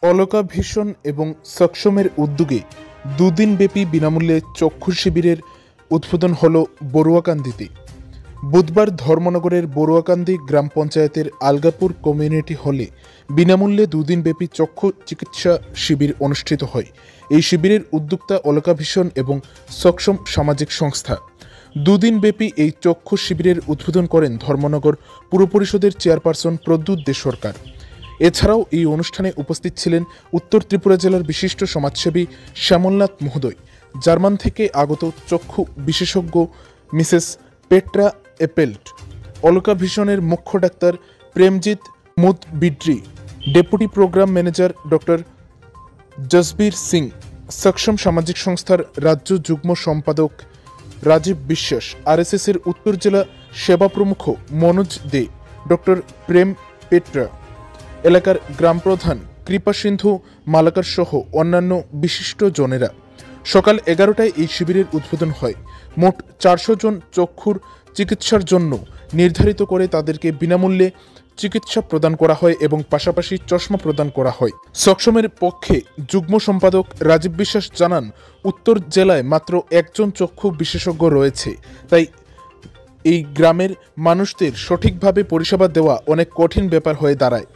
Alka vision এবং সক্ষমের উদ্যোগে দুদিনব্যাপী বিনামূল্যে চক্ষু শিবিরের উদ্বোধন হল বড়ুয়াকান্দিতে। বুধবার ধর্মনগরের বড়ুয়াকান্দি গ্রাম পঞ্চায়েতের আলগাপুর কমিউনিটি হলে বিনামূল্যে দুদিনব্যাপী চক্ষু চিকিৎসা শিবির অনুষ্ঠিত হয়। এই শিবিরের উদ্যোক্তা অলকা ভিশন এবং সক্ষম সামাজিক সংস্থা। দুদিনব্যাপী এই চক্ষু শিবিরের উদ্বোধন করেন ধর্মনগর পুর পরিষদের চেয়ারপারসন প্রদ্যুৎ দে সরকার। এছাড়াও এই অনুষ্ঠানে উপস্থিত ছিলেন উত্তর ত্রিপুরা জেলার বিশিষ্ট সমাজসেবী শ্যামলনাথ মহোদয়, জার্মান থেকে আগত চক্ষু বিশেষজ্ঞ মিসেস পেট্রা এপেল্ট, অলকা ভিশনের মুখ্য doctor Premjit Mudbidri, deputy program manager doctor Jasbir Singh, সক্ষম সামাজিক সংস্থার রাজ্য যুগ্ম সম্পাদক রাজীব বিশ্বাস, আরএসএসের উত্তর জেলা সেবা প্রমুখ মনোজ দে, ডক্টর প্রেম পেট্রা, এলাকার গ্রাম প্রধান কৃপা সিন্ধু মালাকার সহ অন্যান্য বিশিষ্ট জনেরা। সকাল 11টায় এই শিবিরের উদ্বোধন হয়। মোট 400 জন চক্ষুর চিকিৎসার জন্য নির্ধারিত করে তাদেরকে বিনামূল্যে চিকিৎসা প্রদান করা হয় এবং পাশাপাশি চশমা প্রদান করা হয়। সক্ষমের পক্ষে যুগ্ম সম্পাদক রাজীব বিশ্বাস জানান, উত্তর জেলায় মাত্র একজন চক্ষু বিশেষজ্ঞ রয়েছে, তাই এই গ্রামের মানুষদের সঠিকভাবে পরিষেবা দেওয়া অনেক কঠিন ব্যাপার হয়ে দাঁড়ায়।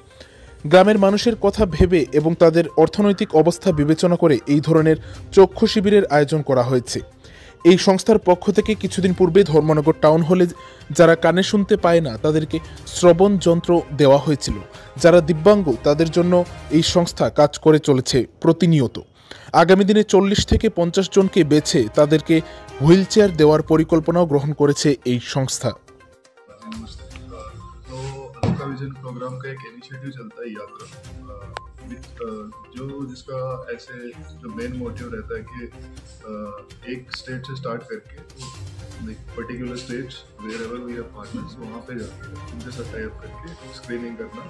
গ্রামের মানুষের কথা ভেবে এবং তাদের অর্থনৈতিক অবস্থা বিবেচনা করে এই ধরনের চক্ষু শিবিরের আয়োজন করা হয়েছে। এই সংস্থার পক্ষ থেকে কিছুদিন পূর্বে ধর্মনগর টাউন হলে যারা কানে শুনতে পায় না তাদেরকে শ্রবণ যন্ত্র দেওয়া হয়েছিল। যারা দিব্যাঙ্গ তাদের জন্য এই সংস্থা কাজ করে চলেছে প্রতিনিয়ত। আগামী দিনে 40 থেকে 50 জনকে বেছে তাদেরকে হুইল চেয়ার দেওয়ার পরিকল্পনাও গ্রহণ করেছে এই সংস্থা। अलका विजन प्रोग्राम का एक इनिशिएटिव चलता है यात्रा, जो जिसका ऐसे जो मेन मोटिव रहता है कि एक स्टेट से स्टार्ट करके particular states wherever we have partners वहाँ पे जाके उनके साथ टाई अप करके स्क्रीनिंग करना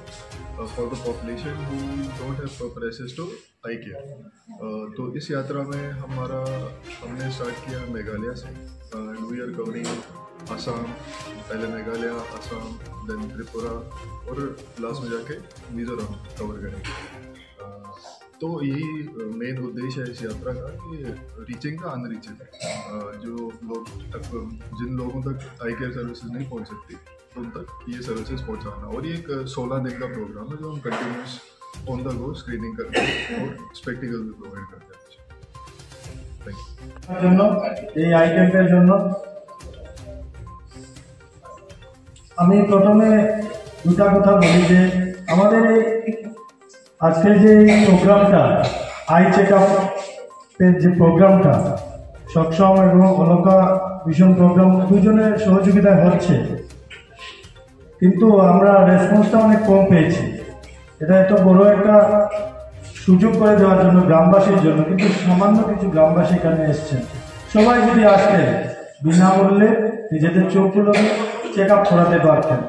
for the population who don't have proper access to eye care. तो इस यात्रा में हमने स्टार्ट किया मेघालय से and we are covering Assam, पहले मेघालय, असम, देन त्रिपुरा और लास्ट में जाके मिजोरम कवर करेंगे। तो यही मेन उद्देश्य है इस यात्रा का कि रीचिंग द अनरीचेबल, जो लोग तक जिन लोगों तक आई केयर सर्विसेज नहीं पहुंच सकती उन तक ये सर्विसेज पहुंचाना। और ये एक 16 दिन का प्रोग्राम है जो हम continuous on the go screening करते हैं और स्पेक्टिकल भी प्रोवाइड करते हैं। আমি প্রথমে দুটা কথা বলি যে আমাদের আজকের যে প্রোগ্রামটা আই চেক আপের যে প্রোগ্রামটা সক্ষম এবং অলকা ভিশন প্রোগ্রাম দুজনের সহযোগিতায় হচ্ছে, কিন্তু আমরা রেসপন্সটা অনেক কম পেয়েছি। এটা এত বড় একটা সুযোগ করে দেওয়ার জন্য গ্রামবাসীর জন্য, কিন্তু সামান্য কিছু গ্রামবাসী এখানে এসছেন। সবাই যদি আসতেন বিনামূল্যে নিজেদের চোখগুলোকে চেক আপ করাতে পারতেন।